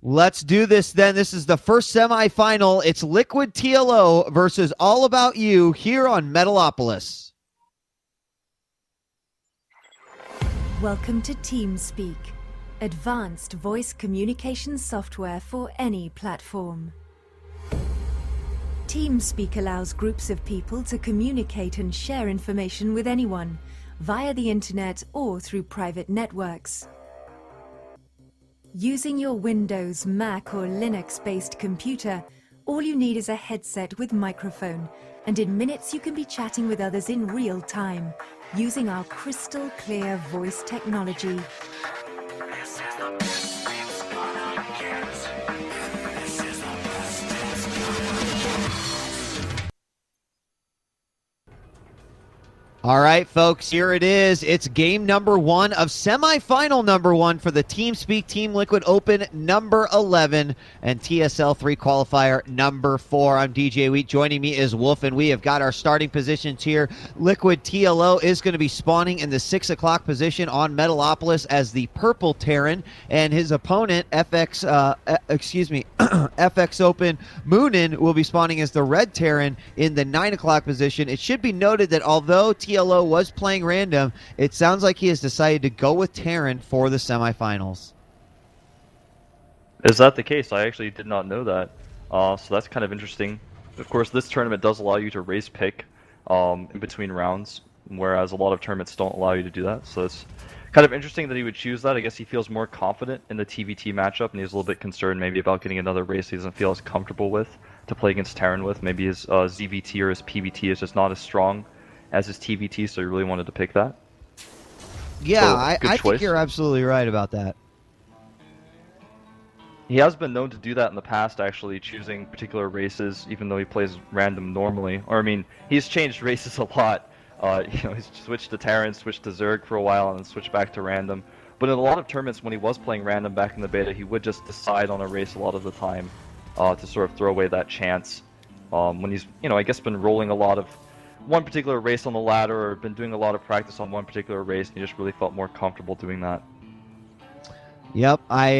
Let's do this then. This is the first semifinal. It's Liquid TLO versus All About You here on Metalopolis. Welcome to TeamSpeak, advanced voice communication software for any platform. TeamSpeak allows groups of people to communicate and share information with anyone via the internet or through private networks. Using your Windows, Mac or Linux-based computer, all you need is a headset with microphone, and in minutes you can be chatting with others in real time, using our crystal clear voice technology. All right, folks, here it is. It's game number 1 of semifinal number 1 for the TeamSpeak Team Liquid Open number 11 and TSL 3 qualifier number 4. I'm djWHEAT. Joining me is Wolf, and we have got our starting positions here. Liquid TLO is going to be spawning in the 6 o'clock position on Metalopolis as the purple Terran, and his opponent, FXOmOoNan, will be spawning as the red Terran in the 9 o'clock position. It should be noted that although TLO was playing random, it sounds like he has decided to go with Terran for the semifinals. Is that the case? I actually did not know that. So that's kind of interesting. Of course, this tournament does allow you to raise pick in between rounds, whereas a lot of tournaments don't allow you to do that. So it's kind of interesting that he would choose that. I guess he feels more confident in the TVT matchup, and he's a little bit concerned maybe about getting another race he doesn't feel as comfortable with to play against Terran with. Maybe his ZVT or his PVT is just not as strong as his TVT, so he really wanted to pick that. Yeah, so, I think you're absolutely right about that. He has been known to do that in the past, actually, choosing particular races, even though he plays random normally. Or, I mean, he's changed races a lot. He's switched to Terran, switched to Zerg for a while, and then switched back to random. But in a lot of tournaments, when he was playing random back in the beta, he would just decide on a race a lot of the time to sort of throw away that chance. When he's, I guess, been rolling a lot of one particular race on the ladder, or been doing a lot of practice on one particular race, and he just really felt more comfortable doing that. Yep, I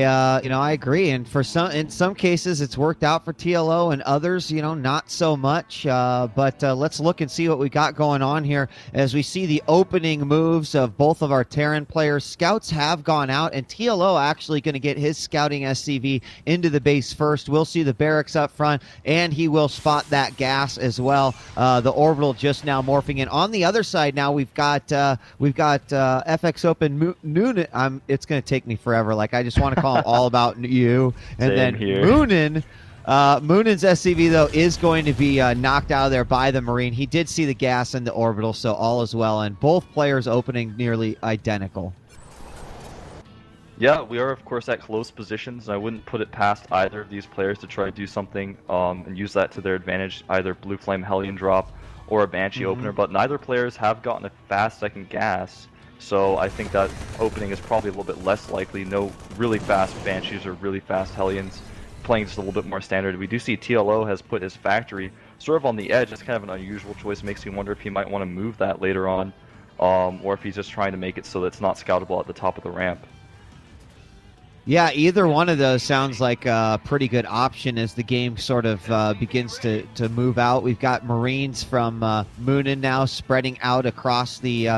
agree, and in some cases it's worked out for TLO, and others, not so much. But let's look and see what we got going on here as we see the opening moves of both of our Terran players. Scouts have gone out, and TLO actually going to get his scouting SCV into the base first. We'll see the barracks up front, and he will spot that gas as well. The orbital just now morphing in. On the other side now, we've got FXOmOoNan. It's going to take me forever. I just want to call him All About You. And Same then here. Moonan's SCV, though, is going to be knocked out of there by the Marine. He did see the gas in the orbital, so all is well. And both players opening nearly identical. Yeah, we are, of course, at close positions. I wouldn't put it past either of these players to try to do something and use that to their advantage, either Blue Flame Hellion drop or a Banshee opener. But neither players have gotten a fast second gas. So I think that opening is probably a little bit less likely. No really fast Banshees or really fast Hellions, playing just a little bit more standard. We do see TLO has put his factory sort of on the edge. It's kind of an unusual choice. Makes me wonder if he might want to move that later on, or if he's just trying to make it so that it's not scoutable at the top of the ramp. Yeah, either one of those sounds like a pretty good option as the game sort of begins to move out. We've got Marines from Moonan now spreading out across the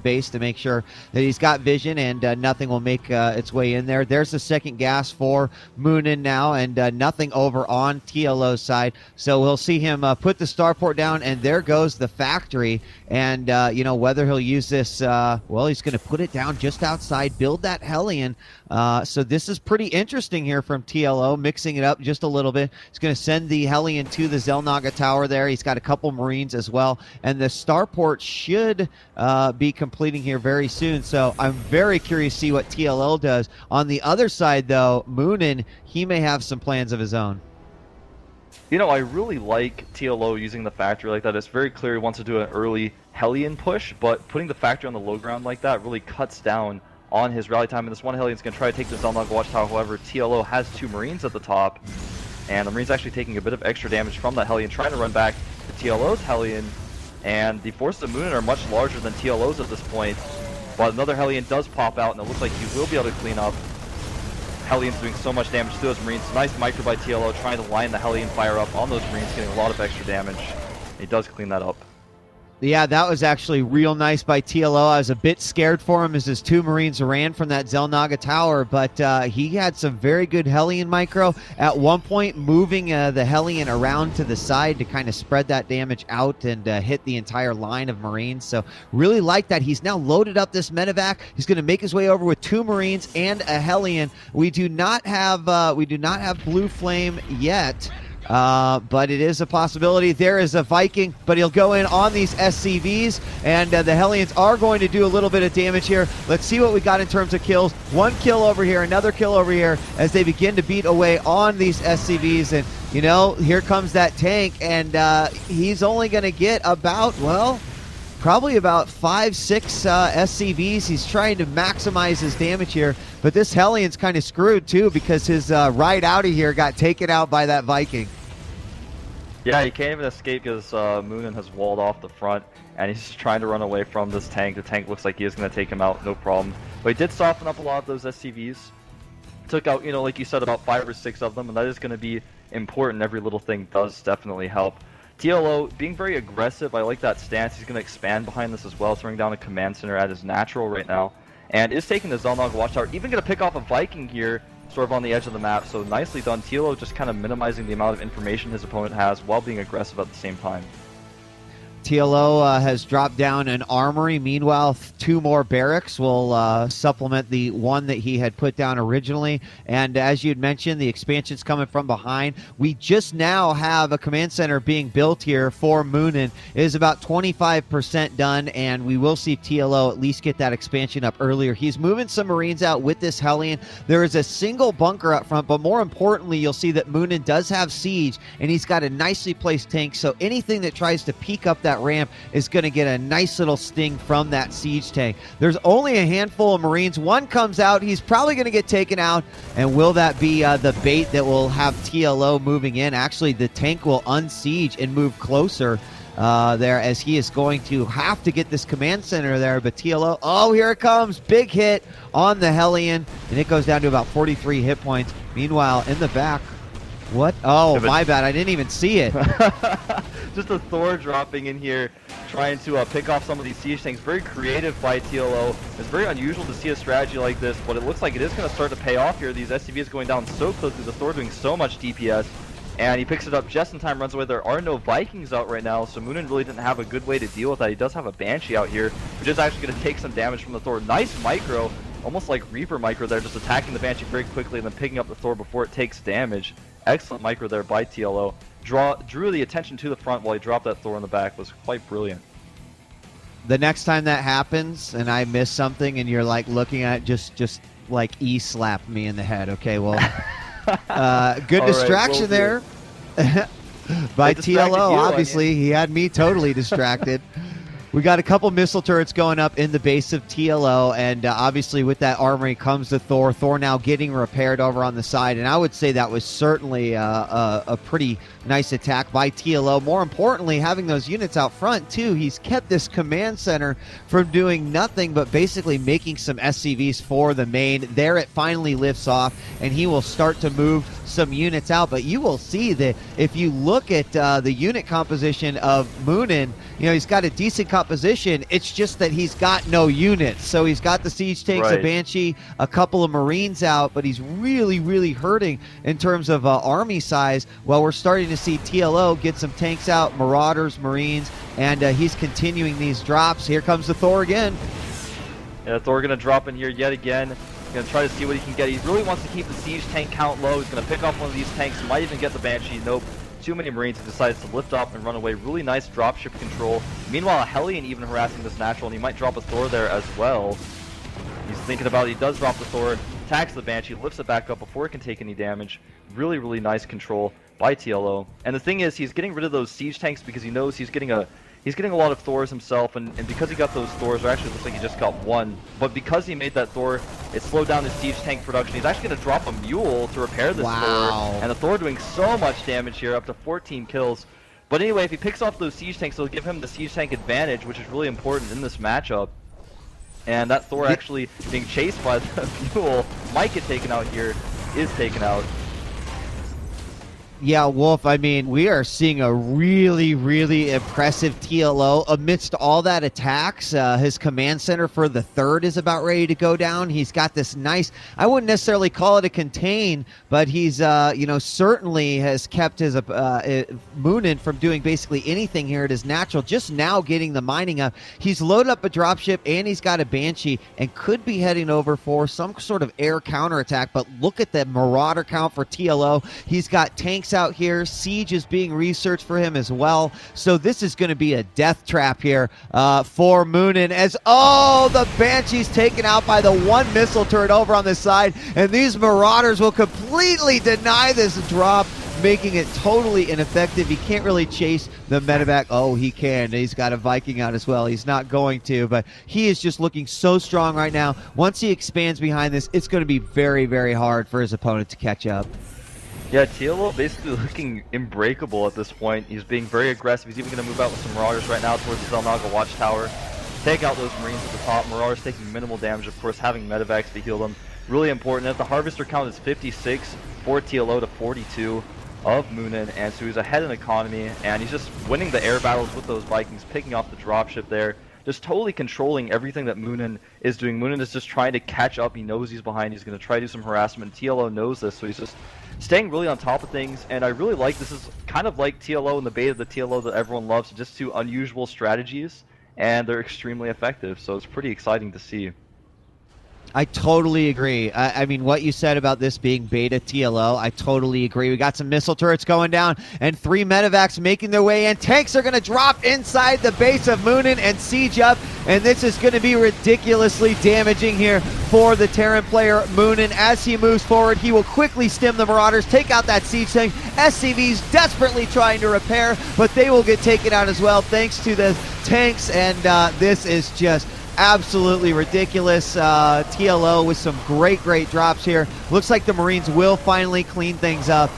base to make sure that he's got vision and nothing will make its way in there. There's the second gas for Moonan now, and nothing over on TLO's side. So we'll see him put the starport down, and there goes the factory. And whether he'll use this, he's going to put it down just outside, build that Hellion. So this is pretty interesting here from TLO, mixing it up just a little bit. He's going to send the Hellion to the Xel'Naga Tower there. He's got a couple Marines as well. And the starport should be completing here very soon. So I'm very curious to see what TLO does. On the other side, though, Moonan, he may have some plans of his own. I really like TLO using the factory like that. It's very clear he wants to do an early Hellion push, but putting the factory on the low ground like that really cuts down on his rally time, and this one Hellion's going to try to take the Xel'Naga Watchtower. However, TLO has 2 Marines at the top, and the Marine's actually taking a bit of extra damage from that Hellion, trying to run back to TLO's Hellion, and the forces of Moonan are much larger than TLO's at this point, but another Hellion does pop out, and it looks like he will be able to clean up. Hellions doing so much damage to those Marines. Nice micro by TLO, trying to line the Hellion fire up on those Marines, getting a lot of extra damage. He does clean that up. Yeah, that was actually real nice by TLO. I was a bit scared for him as his 2 Marines ran from that Xel'Naga tower, but he had some very good Hellion micro. At one point, moving the Hellion around to the side to kind of spread that damage out and hit the entire line of Marines. So really like that. He's now loaded up this medevac. He's going to make his way over with 2 Marines and a Hellion. We do not have Blue Flame yet. But it is a possibility. There is a Viking, but he'll go in on these SCVs, and the Hellions are going to do a little bit of damage here. Let's see what we got in terms of kills. 1 kill over here, another kill over here as they begin to beat away on these SCVs. And, you know, here comes that tank, and he's only going to get about, well, probably about 5-6 SCVs. He's trying to maximize his damage here, but this Hellion's kind of screwed too because his ride out of here got taken out by that Viking. Yeah, he can't even escape because Moonan has walled off the front, and he's just trying to run away from this tank. The tank looks like he is going to take him out, no problem. But he did soften up a lot of those SCVs. Took out, you know, like you said, about 5 or 6 of them, and that is going to be important. Every little thing does definitely help. TLO being very aggressive. I like that stance. He's going to expand behind this as well, throwing down a command center at his natural right now. And is taking the Xel'Naga Watchtower. Even going to pick off a Viking here, sort of on the edge of the map. So nicely done. TLO just kind of minimizing the amount of information his opponent has while being aggressive at the same time. TLO has dropped down an armory. Meanwhile, 2 more barracks will supplement the 1 that he had put down originally. And as you had mentioned, the expansion's coming from behind. We just now have a command center being built here for Moonan. It is about 25% done, and we will see TLO at least get that expansion up earlier. He's moving some Marines out with this Hellion. There is a single bunker up front, but more importantly, you'll see that Moonan does have siege, and he's got a nicely placed tank, so anything that tries to peek up that ramp is going to get a nice little sting from that siege tank. There's only a handful of Marines. 1 comes out. He's probably going to get taken out. And will that be the bait that will have TLO moving in? Actually, the tank will unsiege and move closer there as he is going to have to get this command center there. But TLO, oh, here it comes. Big hit on the Hellion. And it goes down to about 43 hit points. Meanwhile, in the back, what? Oh, my bad. I didn't even see it. Just a Thor dropping in here, trying to pick off some of these siege tanks. Very creative by TLO. It's very unusual to see a strategy like this, but it looks like it is going to start to pay off here. These SCVs going down so quickly. The Thor doing so much DPS, and he picks it up just in time, runs away. There are no Vikings out right now, so Moonan really didn't have a good way to deal with that. He does have a Banshee out here, which is actually going to take some damage from the Thor. Nice micro, almost like Reaper micro there, just attacking the Banshee very quickly and then picking up the Thor before it takes damage. Excellent micro there by TLO. Drew the attention to the front while he dropped that Thor in the back. Was quite brilliant. The next time that happens and I miss something and you're like looking at it, just like slap me in the head. Okay, well, good distraction there by TLO. Obviously, he had me totally distracted. We got a couple missile turrets going up in the base of TLO, and obviously with that armory comes the Thor. Thor now getting repaired over on the side, and I would say that was certainly a pretty nice attack by TLO. More importantly, having those units out front too, he's kept this command center from doing nothing but basically making some SCVs for the main. There it finally lifts off, and he will start to move some units out. But you will see that if you look at the unit composition of Moonan, you know, he's got a decent composition. It's just that he's got no units. So he's got the siege tanks, a Banshee, a couple of Marines out, but he's really, really hurting in terms of army size. While we're starting to see TLO get some tanks out, Marauders, Marines, and he's continuing these drops. Here comes the Thor again. Yeah, Thor going to drop in here yet again. Going to try to see what he can get. He really wants to keep the siege tank count low. He's going to pick off one of these tanks. Might even get the Banshee. Nope. Too many Marines. He decides to lift up and run away. Really nice dropship control. Meanwhile, a Hellion even harassing this natural, and he might drop a Thor there as well. He's thinking about it. He does drop the Thor, attacks the Banshee, lifts it back up before it can take any damage. Really, really nice control by TLO. And the thing is, he's getting rid of those siege tanks because he knows he's getting a lot of Thors himself, and because he got those Thors, or actually it looks like he just got one, but because he made that Thor, it slowed down his siege tank production. He's actually going to drop a Mule to repair this Thor, and the Thor doing so much damage here, up to 14 kills. But anyway, if he picks off those siege tanks, it'll give him the siege tank advantage, which is really important in this matchup. And that Thor actually being chased by the Mule might get taken out here. is taken out. Yeah, Wolf, I mean, we are seeing a really, really impressive TLO amidst all that attacks. His command center for the third is about ready to go down. He's got this nice, I wouldn't necessarily call it a contain, but he's, certainly has kept his Moonan from doing basically anything here at his natural, just now getting the mining up. He's loaded up a dropship and he's got a Banshee and could be heading over for some sort of air counterattack, but look at the Marauder count for TLO. He's got tanks out here. Siege is being researched for him as well. So this is going to be a death trap here for Moonan as, the Banshee's taken out by the one missile turret over on this side. And these Marauders will completely deny this drop, making it totally ineffective. He can't really chase the medevac. Oh, he can. He's got a Viking out as well. He's not going to, but he is just looking so strong right now. Once he expands behind this, it's going to be very, very hard for his opponent to catch up. Yeah, TLO basically looking unbreakable at this point. He's being very aggressive. He's even going to move out with some Marauders right now towards the Zelnaga Watchtower. Take out those Marines at the top. Marauders taking minimal damage, of course, having medevacs to heal them. Really important. If the Harvester count is 56 for TLO to 42 of Moonan, and so he's ahead in economy, and he's just winning the air battles with those Vikings, picking off the dropship there. Just totally controlling everything that Moonan is doing. Moonan is just trying to catch up. He knows he's behind. He's going to try to do some harassment. TLO knows this, so he's just staying really on top of things. And I really like this. Is kind of like TLO and the beta of the TLO that everyone loves. Just two unusual strategies, and they're extremely effective. So it's pretty exciting to see. I totally agree. I mean, what you said about this being beta TLO, I totally agree. We got some missile turrets going down and 3 medevacs making their way in. Tanks are going to drop inside the base of Moonan and siege up, and this is going to be ridiculously damaging here for the Terran player Moonan. As he moves forward, he will quickly stem the Marauders, take out that siege tank. SCV's desperately trying to repair, but they will get taken out as well thanks to the tanks, and this is just absolutely ridiculous. TLO with some great drops here. Looks like the Marines will finally clean things up,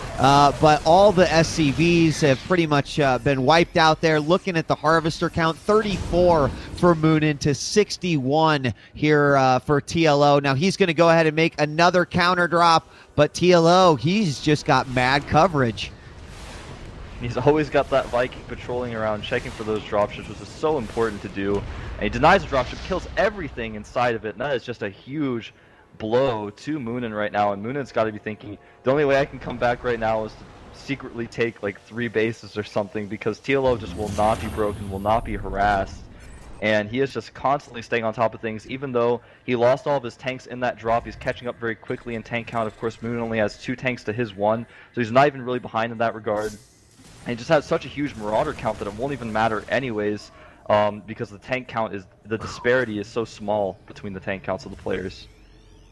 but all the SCVs have pretty much been wiped out there. Looking at the Harvester count, 34 for Moonan to 61 here for TLO. Now he's going to go ahead and make another counter drop, but TLO, he's just got mad coverage. He's always got that Viking patrolling around, checking for those dropships, which is so important to do. And he denies the dropship, kills everything inside of it, and that is just a huge blow to Moonan right now. And Moonan's got to be thinking, the only way I can come back right now is to secretly take like 3 bases or something, because TLO just will not be broken, will not be harassed. And he is just constantly staying on top of things. Even though he lost all of his tanks in that drop, he's catching up very quickly in tank count. Of course, Moonan only has 2 tanks to his 1, so he's not even really behind in that regard. And he just has such a huge Marauder count that it won't even matter anyways, because the tank count is, the disparity is so small between the tank counts of the players.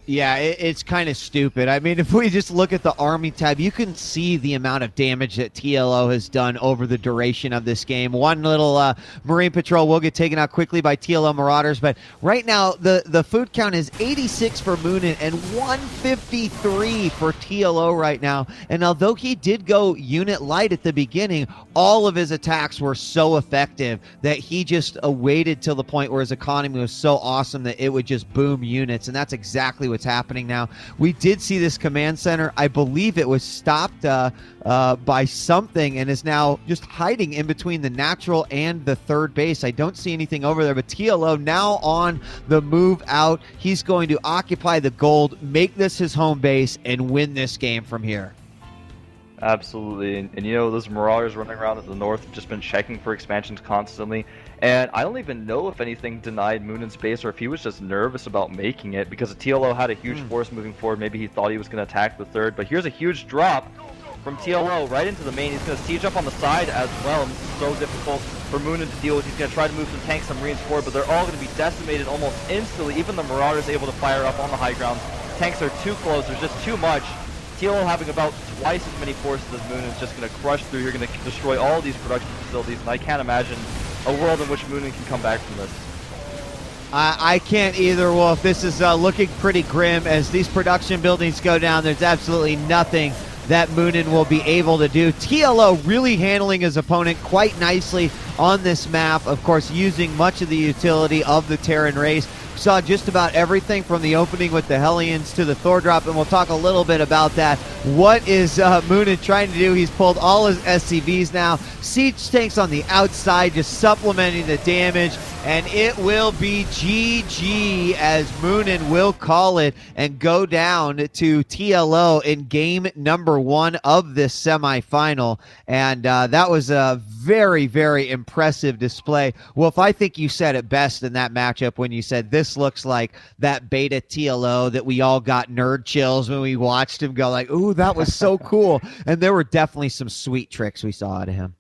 Yeah, it's kind of stupid. I mean, if we just look at the Army tab, you can see the amount of damage that TLO has done over the duration of this game. One little Marine Patrol will get taken out quickly by TLO Marauders, but right now the food count is 86 for Moonan and 153 for TLO right now. And although he did go unit light at the beginning, all of his attacks were so effective that he just waited till the point where his economy was so awesome that it would just boom units, and that's exactly what's happening now. We did see this command center. I believe it was stopped by something and is now just hiding in between the natural and the third base. I don't see anything over there, but TLO now on the move out. He's going to occupy the gold, make this his home base, and win this game from here. Absolutely, and you know, those Marauders running around at the north have just been checking for expansions constantly, and I don't even know if anything denied Moonan's base or if he was just nervous about making it, because the TLO had a huge force moving forward. Maybe he thought he was going to attack the third, but here's a huge drop from TLO right into the main. He's going to siege up on the side as well, and this is so difficult for Moonan to deal with. He's going to try to move some tanks, some Marines forward, but they're all going to be decimated almost instantly. Even the Marauders able to fire up on the high ground. Tanks are too close, there's just too much. TLO having about twice as many forces as Moonan is just going to crush through. You're going to destroy all these production facilities, and I can't imagine a world in which Moonan can come back from this. I can't either, Wolf. This is looking pretty grim as these production buildings go down. There's absolutely nothing that Moonan will be able to do. TLO really handling his opponent quite nicely on this map, of course using much of the utility of the Terran race. Saw just about everything from the opening with the Hellions to the Thor drop, and we'll talk a little bit about that. What is Moonan trying to do? He's pulled all his SCVs now. Siege tanks on the outside, just supplementing the damage, and it will be GG as Moonan will call it and go down to TLO in game number 1 of this semifinal. And that was a very, very impressive display. Wolf, I think you said it best in that matchup when you said this looks like that beta TLO that we all got nerd chills when we watched him go like, ooh, that was so cool. And there were definitely some sweet tricks we saw out of him.